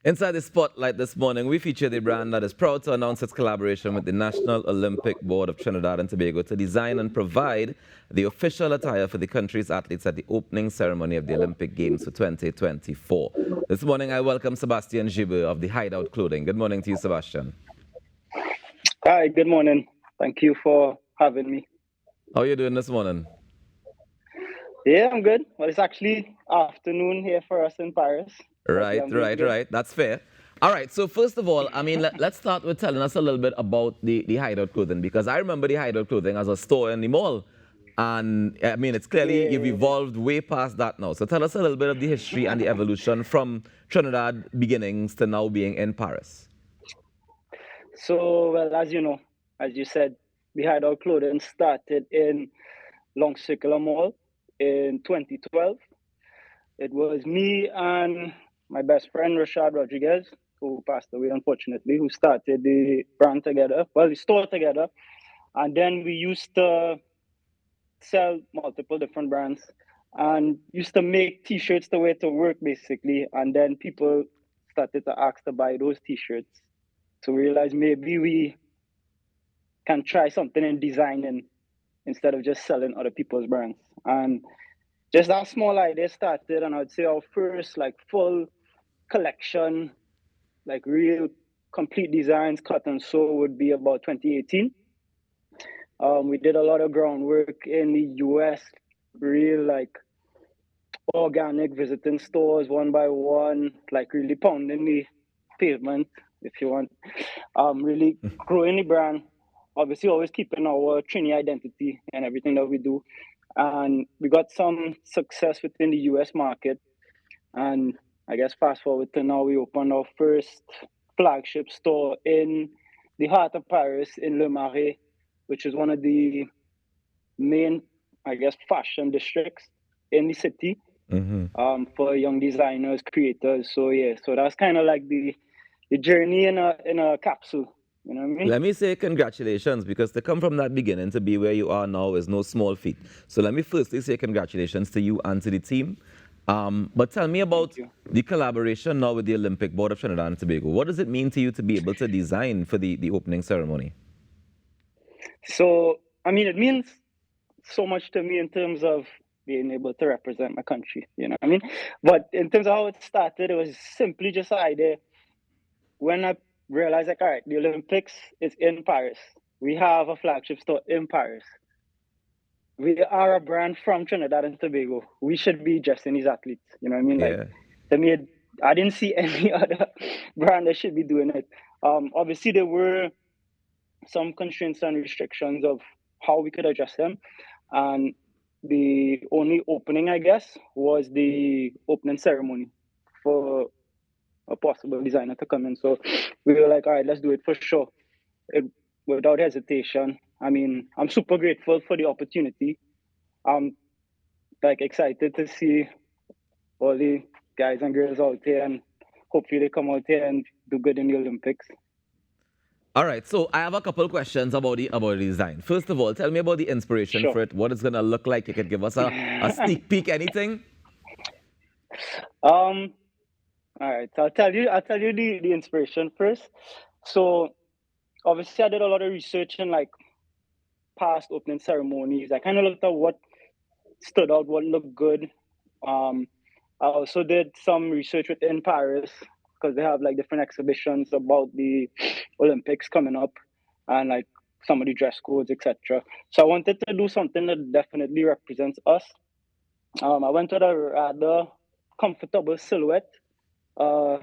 Inside the spotlight this morning, we feature the brand that is proud to announce its collaboration with the National Olympic Board of Trinidad and Tobago to design and provide the official attire for the country's athletes at the opening ceremony of the Olympic Games for 2024. This morning, I welcome Sebastien Gibert of the Hideout Clothing. Good morning to you, Sebastien. Hi, good morning. Thank you for having me. How are you doing this morning? Yeah, I'm good. Well, it's actually afternoon here for us in Paris, but yeah, Right, I'm doing right, good. right. That's fair. All right. So first of all, let's start with telling us a little bit about the Hideout Clothing because I remember the Hideout Clothing as a store in the mall, and it's clearly you've Yeah. evolved way past that now. So tell us a little bit of the history and the evolution from Trinidad beginnings to now being in Paris. So, well, as you know, as you said, we had our clothing started in Long Circular Mall in 2012. It was me and my best friend, Rashad Rodriguez, who passed away, unfortunately, who started the brand together, well, the store together. And then we used to sell multiple different brands and used to make t-shirts the way to work basically, and then people started to ask to buy those t-shirts, so we realized maybe we can try something in designing instead of just selling other people's brands. And just that small idea started, and I'd say our first like full collection, like real complete designs cut and sew, would be about 2018. We did a lot of groundwork in the US, real like organic, visiting stores one by one, like really pounding the pavement, if you want. Really growing the brand. Obviously, always keeping our Trini identity and everything that we do. And we got some success within the US market. And I guess fast forward to now, we opened our first flagship store in the heart of Paris in Le Marais, which is one of the main, I guess, fashion districts in the city, for young designers, creators. So yeah, so that's kind of like the journey in a capsule. You know what I mean? Let me say congratulations because to come from that beginning to be where you are now is no small feat. So let me firstly say congratulations to you and to the team. But tell me Thank about you. the collaboration now with the Olympic Board of Trinidad and Tobago. What does it mean to you to be able to design for the opening ceremony? So I mean, it means so much to me in terms of being able to represent my country. You know what I mean? But in terms of how it started, it was simply just an idea. When I realized, like, all right, the Olympics is in Paris. We have a flagship store in Paris. We are a brand from Trinidad and Tobago. We should be dressing these athletes. You know what I mean? Like, Yeah. to me, I didn't see any other brand that should be doing it. Obviously, there were some constraints and restrictions of how we could address them. And the only opening, I guess, was the opening ceremony for a possible designer to come in. So we were like, all right, let's do it for sure. It, without hesitation. I mean, I'm super grateful for the opportunity. I'm like excited to see all the guys and girls out there, and hopefully they come out here and do good in the Olympics. All right. So I have a couple questions about the design. First of all, tell me about the inspiration Sure. for it. What it's gonna look like. You could give us a sneak peek, anything? um, all right. So I'll tell you the inspiration first. So obviously I did a lot of research in like past opening ceremonies. I kind of looked at what stood out, what looked good. Um, I also did some research within Paris because they have like different exhibitions about the Olympics coming up and like some of the dress codes, etc. So I wanted to do something that definitely represents us. I went with a rather comfortable silhouette, uh,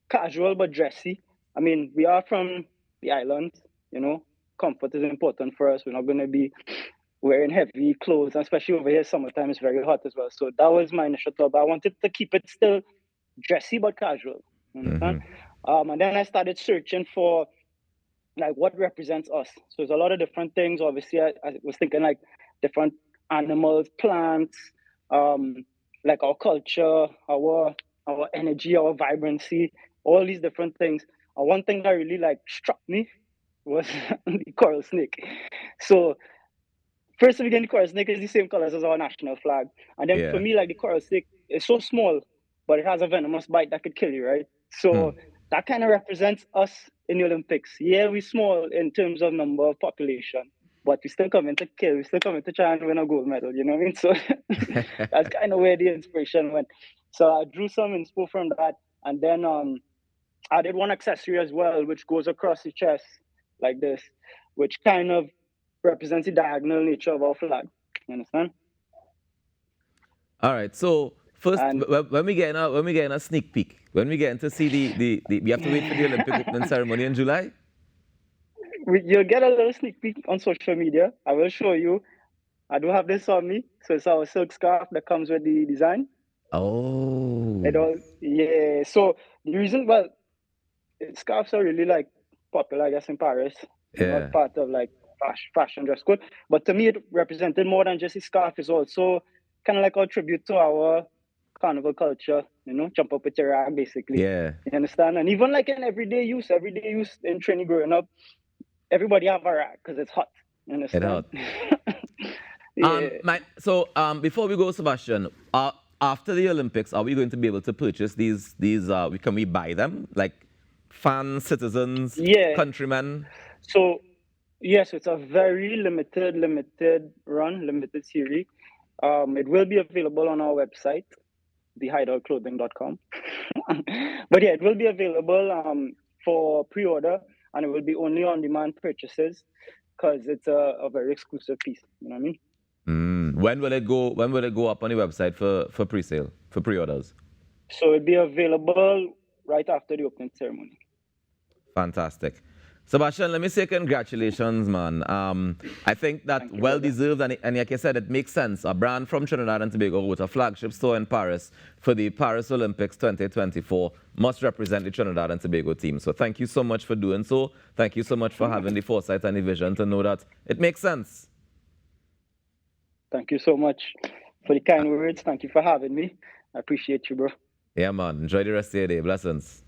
casual but dressy. I mean, we are from the islands, you know. Comfort is important for us. We're not going to be wearing heavy clothes, and especially over here, summertime is very hot as well. So that was my initial thought. But I wanted to keep it still dressy but casual. You understand? And then I started searching for like what represents us. So there's a lot of different things. Obviously, I was thinking like different animals, plants, um, like our culture, our energy, our vibrancy, all these different things. One thing that really like struck me was the coral snake. So first of all, the coral snake is the same colors as our national flag. And then for Yeah. me, like the coral snake is so small, but it has a venomous bite that could kill you, right? So that kind of represents us in the Olympics. Yeah, we're small in terms of number of population, but we still coming to kill. We still coming to try and win a gold medal. You know what I mean? So that's kind of where the inspiration went. So I drew some inspo from that, and then I did one accessory as well, which goes across the chest like this, which kind of represents the diagonal nature of our flag. You understand? All right. So first, And when we get in a sneak peek, when we get to see the we have to wait for the Olympic opening ceremony in July. you'll get a little sneak peek on social media. I will show you. I do have this on me, so it's our silk scarf that comes with the design. Oh. It all, yeah. So the reason, well, scarves are really like popular, I guess, in Paris. You know, Yeah. part of like fashion dress code. But to me, it represented more than just a scarf. It's also kind of like a tribute to our carnival culture. You know, jump up with your rag, basically. Yeah. You understand? And even like in everyday use in training growing up, everybody have a rag because it's hot. You It understand? hot. Yeah. Before we go, Sebastian, after the Olympics, are we going to be able to purchase these? Can we buy them? Like fans, citizens, Yeah. countrymen? So yes, it's a very limited series. It will be available on our website, thehideoutclothing.com. But yeah, it will be available for pre-order, and it will be only on-demand purchases because it's a very exclusive piece. You know what I mean? When will it go? When will it go up on the website for pre-sale, for pre-orders? So it'll be available right after the opening ceremony. Fantastic. Sebastian, let me say congratulations, man. I think that well deserved, and like I said, it makes sense. A brand from Trinidad and Tobago with a flagship store in Paris for the Paris Olympics 2024 must represent the Trinidad and Tobago team. So thank you so much for doing so. Thank you so much for having the foresight and the vision to know that it makes sense. Thank you so much for the kind words. Thank you for having me. I appreciate you, bro. Yeah, man. Enjoy the rest of your day. Blessings.